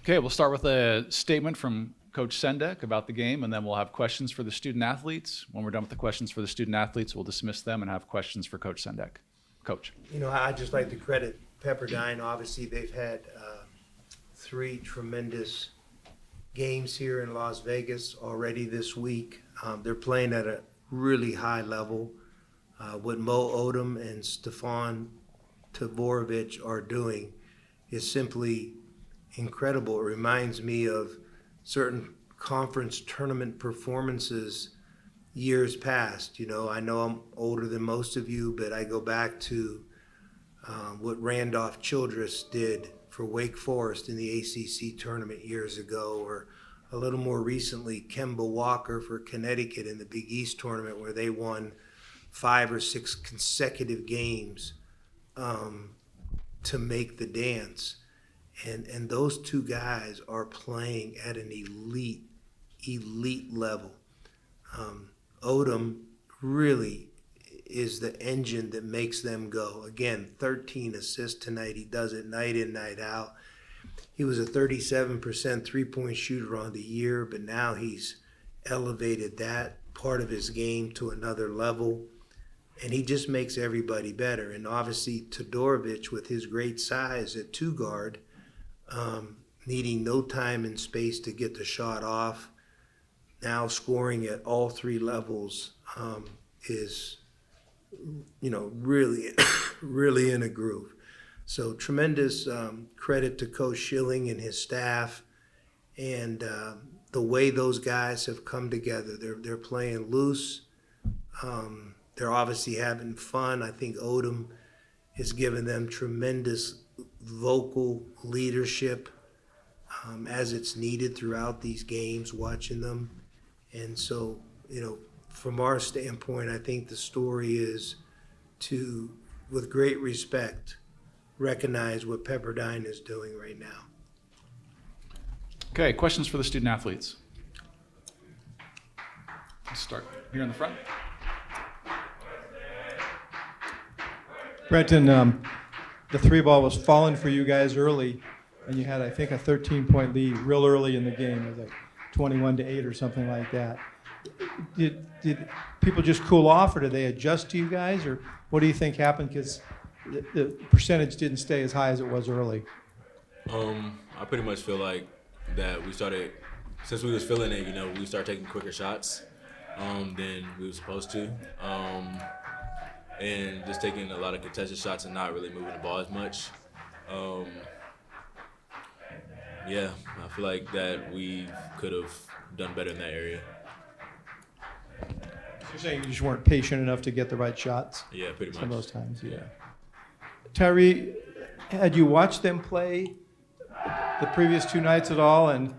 Okay, we'll start with a statement from Coach Sendek about the game, and then we'll have questions for the student athletes. When we're done with the questions for the student athletes, we'll dismiss them and have questions for Coach Sendek. Coach. I'd just like to credit Pepperdine. Obviously, they've had 3 tremendous games here in Las Vegas already this week. They're playing at a really high level. What Mo Odom and Stefan Tavorovich are doing is simply incredible. It reminds me of certain conference tournament performances years past. I know I'm older than most of you, but I go back to what Randolph Childress did for Wake Forest in the ACC tournament years ago, or a little more recently, Kemba Walker for Connecticut in the Big East tournament, where they won 5 or 6 consecutive games to make the dance. And those 2 guys are playing at an elite level. Odom really is the engine that makes them go. Again, 13 assists tonight. He does it night in, night out. He was a 37% three-point shooter on the year, but now he's elevated that part of his game to another level. And he just makes everybody better. And obviously, Todorovic, with his great size at 2 guard, needing no time and space to get the shot off, now scoring at all 3 levels, is, really, really in a groove. So tremendous credit to Coach Schilling and his staff, and the way those guys have come together. They're playing loose. They're obviously having fun. I think Odom has given them tremendous vocal leadership as it's needed throughout these games, watching them. And so, from our standpoint, I think the story is to, with great respect, recognize what Pepperdine is doing right now. Okay, questions for the student athletes. Let's start here in the front. Brenton, the 3-ball was falling for you guys early, and you had, I think, a 13-point lead real early in the game. It was like 21-8 or something like that. Did people just cool off, or did they adjust to you guys, or what do you think happened? Because the percentage didn't stay as high as it was early. I pretty much feel like that we started, since we was feeling it, we started taking quicker shots than we were supposed to. And just taking a lot of contested shots and not really moving the ball as much. I feel like that we could have done better in that area. You're saying you just weren't patient enough to get the right shots? Yeah, pretty much. Some of those times, yeah. Tyree, had you watched them play the previous 2 nights at all, and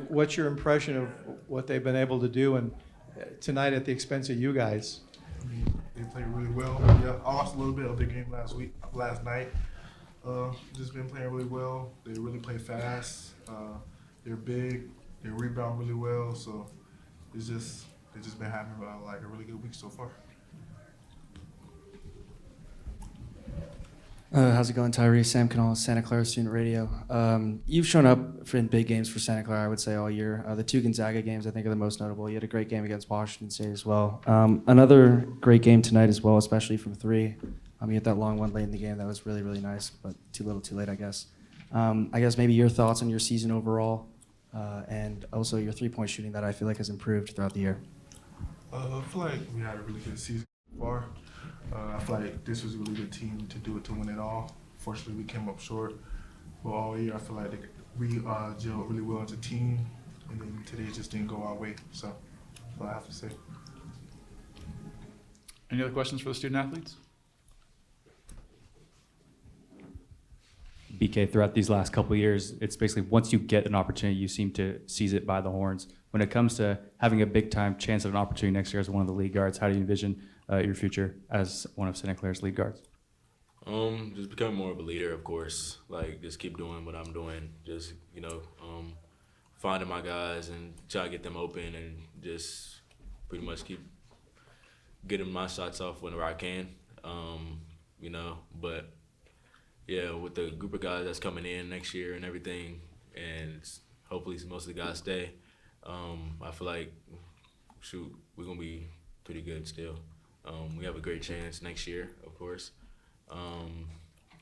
what's your impression of what they've been able to do and tonight at the expense of you guys? They played really well. Yeah, I watched a little bit of their game last night. Just been playing really well. They really play fast. They're big. They rebound really well. So they've just been having like a really good week so far. How's it going, Tyree? Sam Canal, Santa Clara Student Radio. You've shown up in big games for Santa Clara, I would say, all year. The 2 Gonzaga games, I think, are the most notable. You had a great game against Washington State as well. Another great game tonight as well, especially from 3. You had that long one late in the game that was really, really nice, but too little, too late, I guess. I guess maybe your thoughts on your season overall, and also your 3-point shooting that I feel like has improved throughout the year. I feel like we had a really good season so far. I feel like this was a really good team to win it all. Fortunately, we came up short. But all year, I feel like we gelled really well as a team, and then today it just didn't go our way. So that's all I have to say. Any other questions for the student athletes? BK, throughout these last couple of years, it's basically once you get an opportunity, you seem to seize it by the horns. When it comes to having a big-time chance at an opportunity next year as one of the lead guards, how do you envision your future as one of Santa Clara's lead guards? Just becoming more of a leader, of course. Like, just keep doing what I'm doing. Just, finding my guys and try to get them open and just pretty much keep getting my shots off whenever I can. But yeah, with the group of guys that's coming in next year and everything, and hopefully most of the guys stay. I feel like, we're gonna be pretty good still. We have a great chance next year, of course.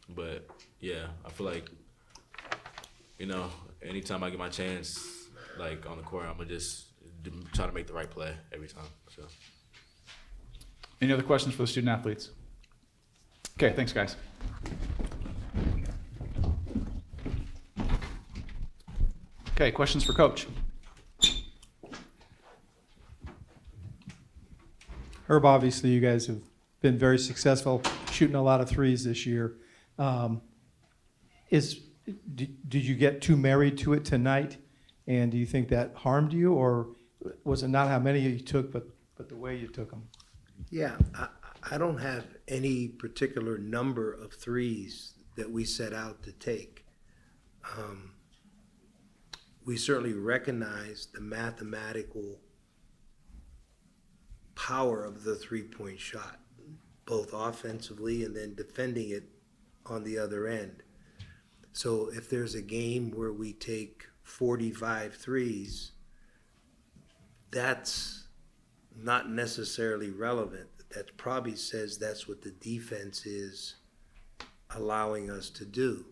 But yeah, I feel like, anytime I get my chance, like on the court, I'm gonna just try to make the right play every time. So. Any other questions for the student athletes? Okay, thanks, guys. Okay, questions for Coach? Herb, obviously you guys have been very successful shooting a lot of threes this year. Did you get too married to it tonight? And do you think that harmed you, or was it not how many you took, but the way you took them? Yeah, I don't have any particular number of threes that we set out to take. We certainly recognize the mathematical power of the three-point shot, both offensively and then defending it on the other end. So if there's a game where we take 45 threes, that's not necessarily relevant. That probably says that's what the defense is allowing us to do.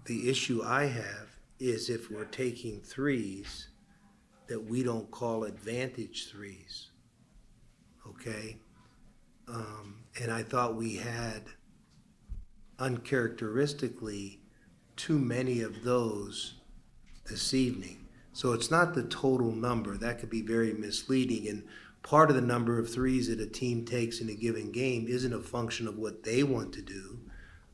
The issue I have is if we're taking threes that we don't call advantage threes, okay? And I thought we had uncharacteristically too many of those this evening. So it's not the total number. That could be very misleading. And part of the number of threes that a team takes in a given game isn't a function of what they want to do,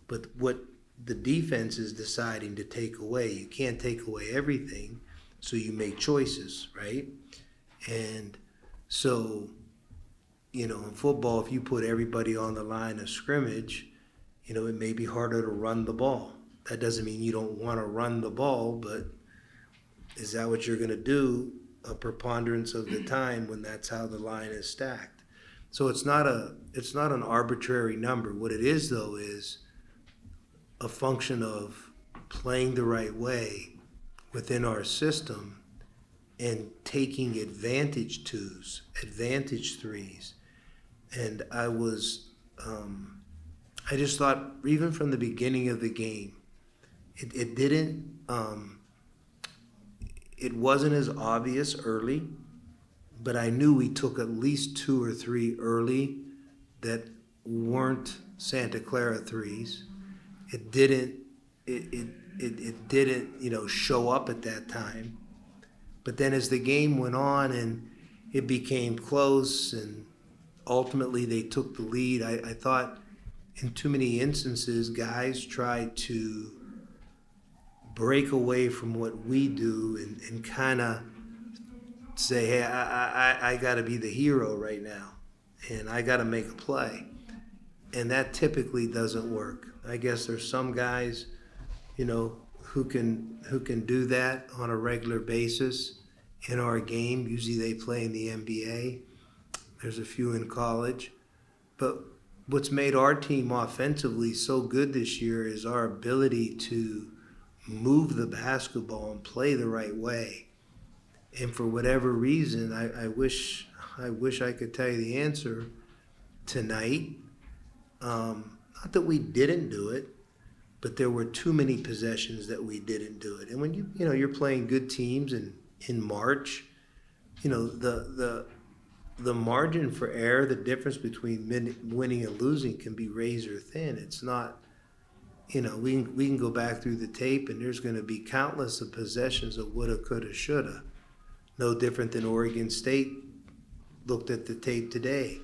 but what the defense is deciding to take away. You can't take away everything, so you make choices, right? And so, in football, if you put everybody on the line of scrimmage, it may be harder to run the ball. That doesn't mean you don't want to run the ball, but is that what you're going to do a preponderance of the time when that's how the line is stacked? So it's not an arbitrary number. What it is, though, is a function of playing the right way within our system and taking advantage twos, advantage threes. And I just thought, even from the beginning of the game, it wasn't as obvious early, but I knew we took at least 2 or 3 early that weren't Santa Clara threes. It didn't show up at that time. But then as the game went on and it became close and ultimately they took the lead, I thought in too many instances guys tried to break away from what we do and kind of say, hey, I got to be the hero right now and I got to make a play. And that typically doesn't work. I guess there's some guys, who can do that on a regular basis in our game. Usually they play in the NBA. There's a few in college. But what's made our team offensively so good this year is our ability to move the basketball and play the right way. And for whatever reason, I wish I could tell you the answer tonight. Not that we didn't do it, but there were too many possessions that we didn't do it. And when you're playing good teams in March, the margin for error, the difference between winning and losing can be razor thin. It's not, we can go back through the tape and there's going to be countless of possessions of woulda, coulda, shoulda. No different than Oregon State looked at the tape today,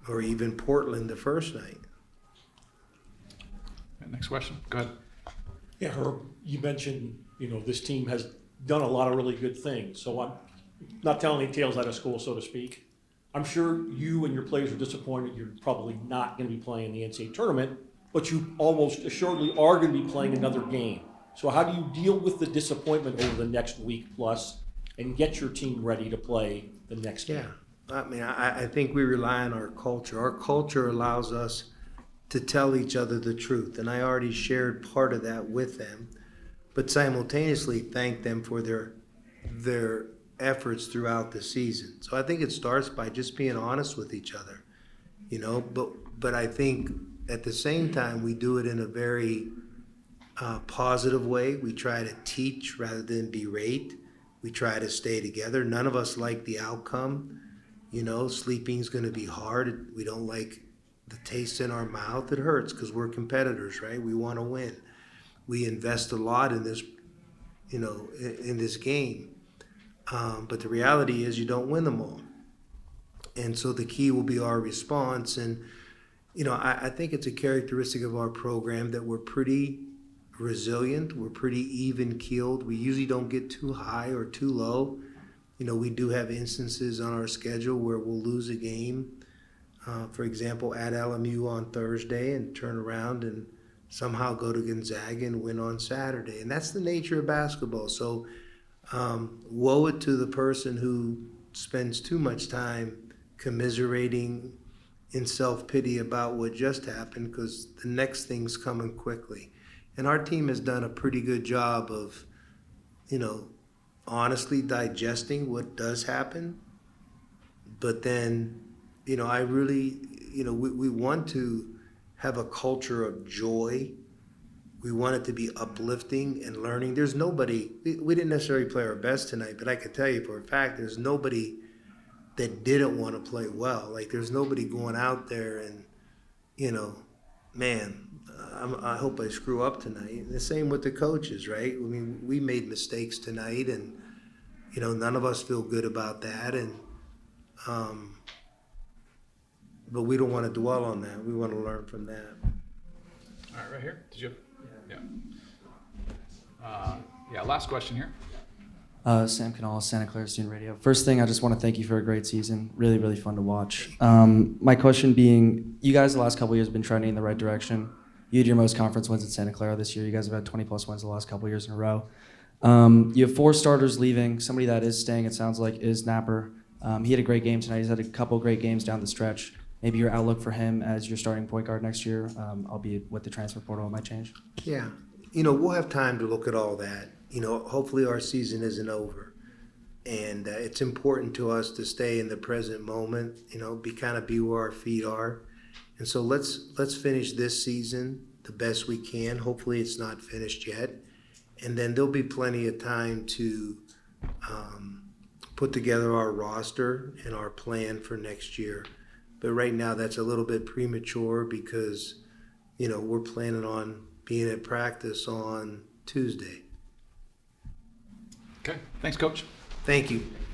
or even Portland the first night. Next question. Go ahead. Yeah, Herb, you mentioned, this team has done a lot of really good things. So I'm not telling any tales out of school, so to speak. I'm sure you and your players are disappointed you're probably not going to be playing the NCAA tournament, but you almost assuredly are going to be playing another game. So how do you deal with the disappointment over the next week plus and get your team ready to play the next game? Yeah, I think we rely on our culture. Our culture allows us to tell each other the truth. And I already shared part of that with them, but simultaneously thank them for their efforts throughout the season. So I think it starts by just being honest with each other, you know, but I think at the same time, we do it in a very positive way. We try to teach rather than berate. We try to stay together. None of us like the outcome. You know, sleeping's going to be hard. We don't like the taste in our mouth. It hurts because we're competitors, right? We want to win. We invest a lot in this, you know, in this game. But the reality is you don't win them all. And so the key will be our response. And, you know, I think it's a characteristic of our program that we're pretty resilient. We're pretty even keeled. We usually don't get too high or too low. You know, we do have instances on our schedule where we'll lose a game, for example, at LMU on Thursday and turn around and somehow go to Gonzaga and win on Saturday. And that's the nature of basketball. So woe it to the person who spends too much time commiserating in self-pity about what just happened, because the next thing's coming quickly. And our team has done a pretty good job of, you know, honestly digesting what does happen. But then, you know, I really, you know, we want to have a culture of joy. We want it to be uplifting and learning. There's nobody, we didn't necessarily play our best tonight, but I can tell you for a fact there's nobody that didn't want to play well. Like, there's nobody going out there and, you know, man, I hope I screw up tonight. The same with the coaches, right? I mean, we made mistakes tonight, and, you know, none of us feel good about that. And but we don't want to dwell on that. We want to learn from that. All right, right here. Did you? Yeah. Yeah. Last question here. Sam Canales, Santa Clara Student Radio. First thing, I just want to thank you for a great season. Really, really fun to watch. My question being, you guys the last couple of years have been trending in the right direction. You had your most conference wins at Santa Clara this year. You guys have had 20-plus wins the last couple of years in a row. You have 4 starters leaving. Somebody that is staying, it sounds like, is Napper. He had a great game tonight. He's had a couple great games down the stretch. Maybe your outlook for him as your starting point guard next year, albeit with the transfer portal, it might change. Yeah. You know, we'll have time to look at all that. You know, hopefully our season isn't over. And it's important to us to stay in the present moment, you know, be where our feet are. And so let's finish this season the best we can. Hopefully it's not finished yet. And then there'll be plenty of time to put together our roster and our plan for next year. But right now that's a little bit premature because, you know, we're planning on being at practice on Tuesday. Okay. Thanks, Coach. Thank you.